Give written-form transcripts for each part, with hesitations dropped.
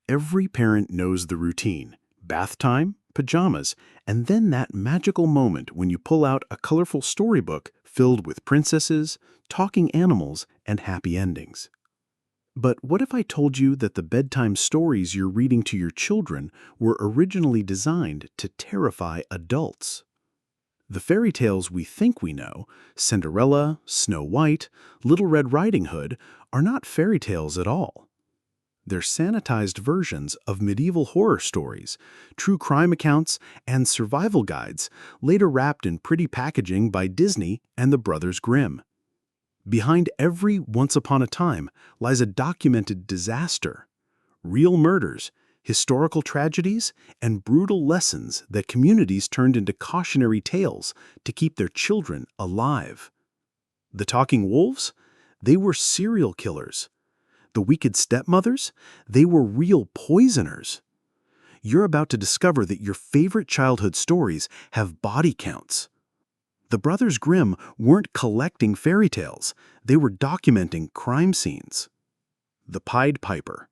Every parent knows the routine: bath time, pajamas, and then that magical moment when you pull out a colorful storybook filled with princesses, talking animals, and happy endings. But what if I told you that the bedtime stories you're reading to your children were originally designed to terrify adults? The fairy tales we think we know, Cinderella, Snow White, Little Red Riding Hood, are not fairy tales at all. They're sanitized versions of medieval horror stories, true crime accounts, and survival guides, later wrapped in pretty packaging by Disney and the Brothers Grimm. Behind every Once Upon a Time lies a documented disaster, real murders, historical tragedies, and brutal lessons that communities turned into cautionary tales to keep their children alive. The talking wolves? They were serial killers. The wicked stepmothers? They were real poisoners. You're about to discover that your favorite childhood stories have body counts. The Brothers Grimm weren't collecting fairy tales, they were documenting crime scenes. The Pied Piper.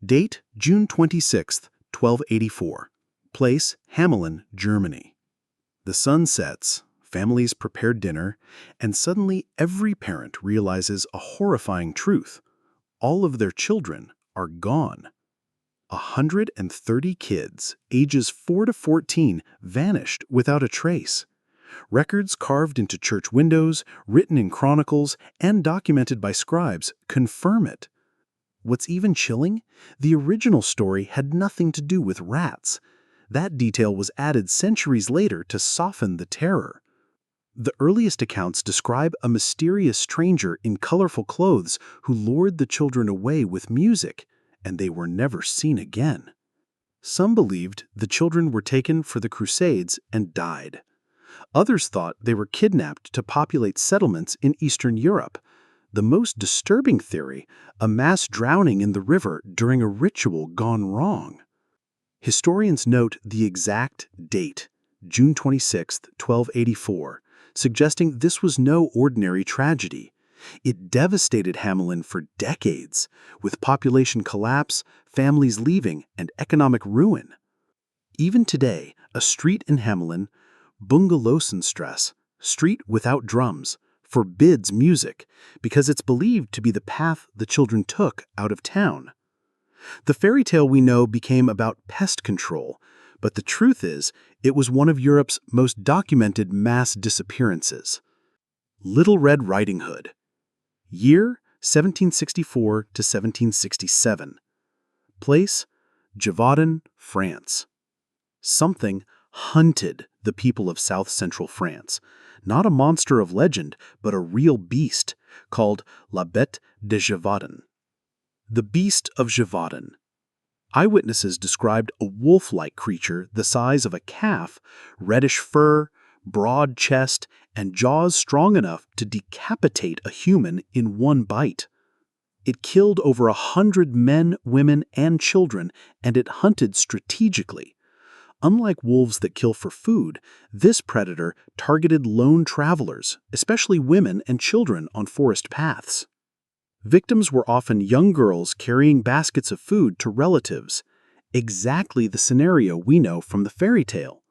Date, June 26, 1284. Place, Hamelin, Germany. The sun sets, families prepare dinner, and suddenly every parent realizes a horrifying truth. All of their children are gone. 130 kids, ages 4 to 14, vanished without a trace. Records carved into church windows, written in chronicles, and documented by scribes confirm it. What's even chilling? The original story had nothing to do with rats. That detail was added centuries later to soften the terror. The earliest accounts describe a mysterious stranger in colorful clothes who lured the children away with music, and they were never seen again. Some believed the children were taken for the Crusades and died. Others thought they were kidnapped to populate settlements in Eastern Europe. The most disturbing theory, a mass drowning in the river during a ritual gone wrong. Historians note the exact date, June 26, 1284, suggesting this was no ordinary tragedy. It devastated Hamelin for decades, with population collapse, families leaving, and economic ruin. Even today, a street in Hamelin, Bungalowsenstrasse, street without drums, forbids music because it's believed to be the path the children took out of town. The fairy tale we know became about pest control, but the truth is, it was one of Europe's most documented mass disappearances. Little Red Riding Hood. Year, 1764 to 1767. Place, Gévaudan, France. Something hunted the people of south-central France. Not a monster of legend, but a real beast, called La Bête de Gévaudan. The Beast of Gévaudan. Eyewitnesses described a wolf-like creature the size of a calf, reddish fur, broad chest, and jaws strong enough to decapitate a human in one bite. It killed over 100 men, women, and children, and it hunted strategically. Unlike wolves that kill for food, this predator targeted lone travelers, especially women and children on forest paths. Victims were often young girls carrying baskets of food to relatives, exactly the scenario we know from the fairy tale.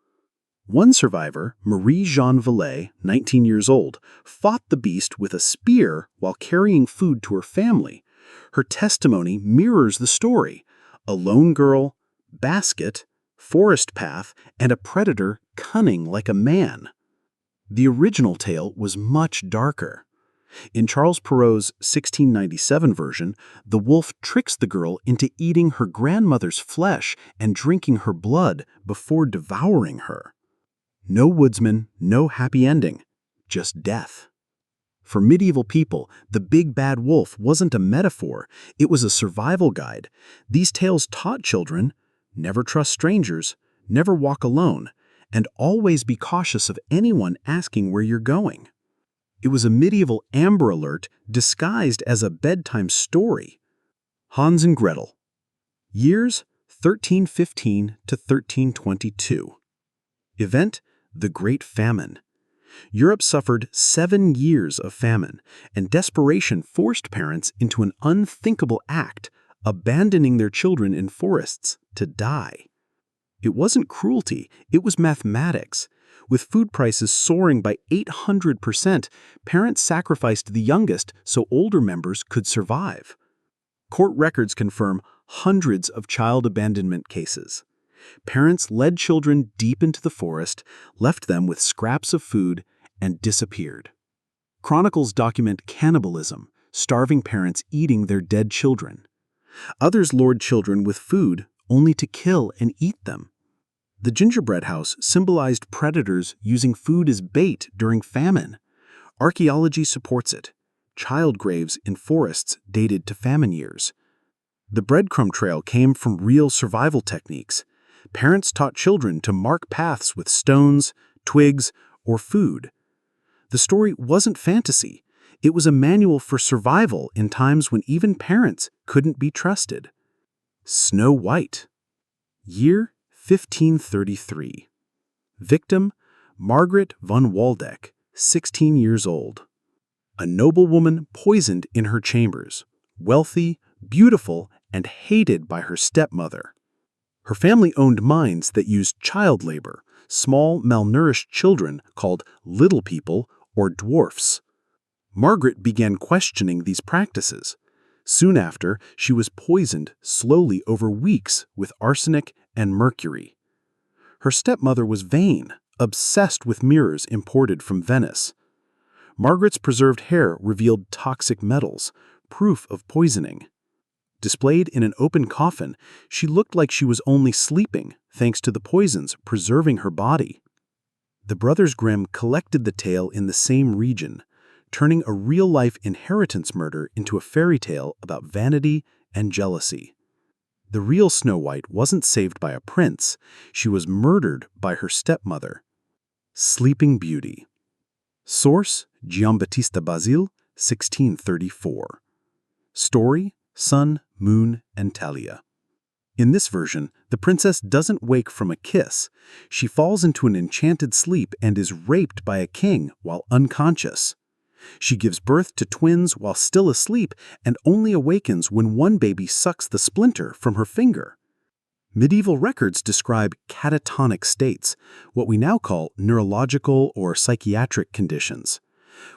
One survivor, Marie-Jeanne Vallée, 19 years old, fought the beast with a spear while carrying food to her family. Her testimony mirrors the story: a lone girl, basket, forest path, and a predator cunning like a man. The original tale was much darker. In Charles Perrault's 1697 version, the wolf tricks the girl into eating her grandmother's flesh and drinking her blood before devouring her. No woodsman, no happy ending, just death. For medieval people, the big bad wolf wasn't a metaphor, it was a survival guide. These tales taught children: never trust strangers, never walk alone, and always be cautious of anyone asking where you're going. It was a medieval Amber Alert disguised as a bedtime story. Hans and Gretel. Years, 1315 to 1322. Event, the Great Famine. Europe suffered 7 years of famine, and desperation forced parents into an unthinkable act: abandoning their children in forests to die. It wasn't cruelty, it was mathematics. With food prices soaring by 800%, parents sacrificed the youngest so older members could survive. Court records confirm hundreds of child abandonment cases. Parents led children deep into the forest, left them with scraps of food, and disappeared. Chronicles document cannibalism, starving parents eating their dead children. Others lured children with food only to kill and eat them. The gingerbread house symbolized predators using food as bait during famine. Archaeology supports it. Child graves in forests dated to famine years. The breadcrumb trail came from real survival techniques. Parents taught children to mark paths with stones, twigs, or food. The story wasn't fantasy. It was a manual for survival in times when even parents couldn't be trusted. Snow White. Year 1533. Victim, Margaret von Waldeck, 16 years old. A noblewoman poisoned in her chambers, wealthy, beautiful, and hated by her stepmother. Her family owned mines that used child labor, small, malnourished children called little people or dwarfs. Margaret began questioning these practices. Soon after, she was poisoned slowly over weeks with arsenic and mercury. Her stepmother was vain, obsessed with mirrors imported from Venice. Margaret's preserved hair revealed toxic metals, proof of poisoning. Displayed in an open coffin, she looked like she was only sleeping, thanks to the poisons preserving her body. The brothers Grimm collected the tale in the same region, turning a real-life inheritance murder into a fairy tale about vanity and jealousy. The real Snow White wasn't saved by a prince, she was murdered by her stepmother. Sleeping Beauty. Source: Giambattista Basile, 1634. Story: Sun, Moon, and Talia. In this version, the princess doesn't wake from a kiss. She falls into an enchanted sleep and is raped by a king while unconscious. She gives birth to twins while still asleep and only awakens when one baby sucks the splinter from her finger. Medieval records describe catatonic states, what we now call neurological or psychiatric conditions.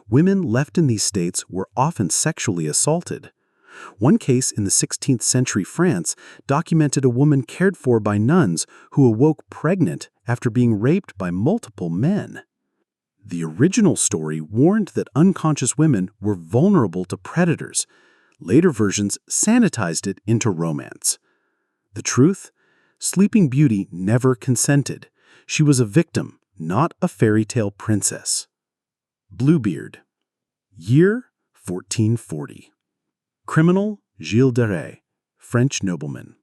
Women left in these states were often sexually assaulted. One case in the 16th century France documented a woman cared for by nuns who awoke pregnant after being raped by multiple men. The original story warned that unconscious women were vulnerable to predators. Later versions sanitized it into romance. The truth? Sleeping Beauty never consented. She was a victim, not a fairy tale princess. Bluebeard. Year 1440. Criminal Gilles de Rais, French nobleman.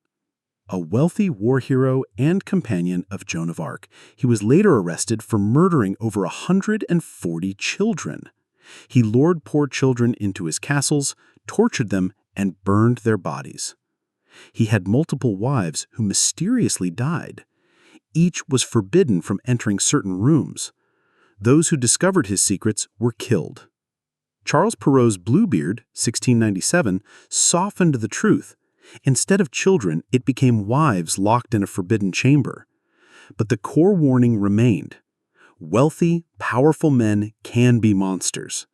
A wealthy war hero and companion of Joan of Arc, he was later arrested for murdering over 140 children. He lured poor children into his castles, tortured them, and burned their bodies. He had multiple wives who mysteriously died. Each was forbidden from entering certain rooms. Those who discovered his secrets were killed. Charles Perrault's Bluebeard, 1697, softened the truth. Instead of children, it became wives locked in a forbidden chamber. But the core warning remained. Wealthy, powerful men can be monsters.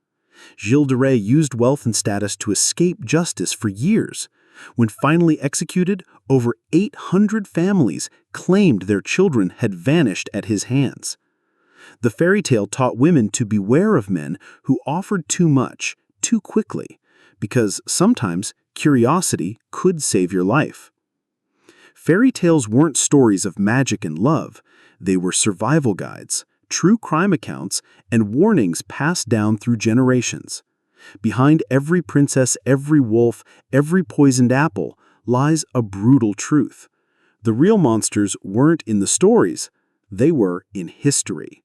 Gilles de Rais used wealth and status to escape justice for years. When finally executed, over 800 families claimed their children had vanished at his hands. The fairy tale taught women to beware of men who offered too much, too quickly, because sometimes curiosity could save your life. Fairy tales weren't stories of magic and love. They were survival guides, true crime accounts, and warnings passed down through generations. Behind every princess, every wolf, every poisoned apple lies a brutal truth. The real monsters weren't in the stories, they were in history.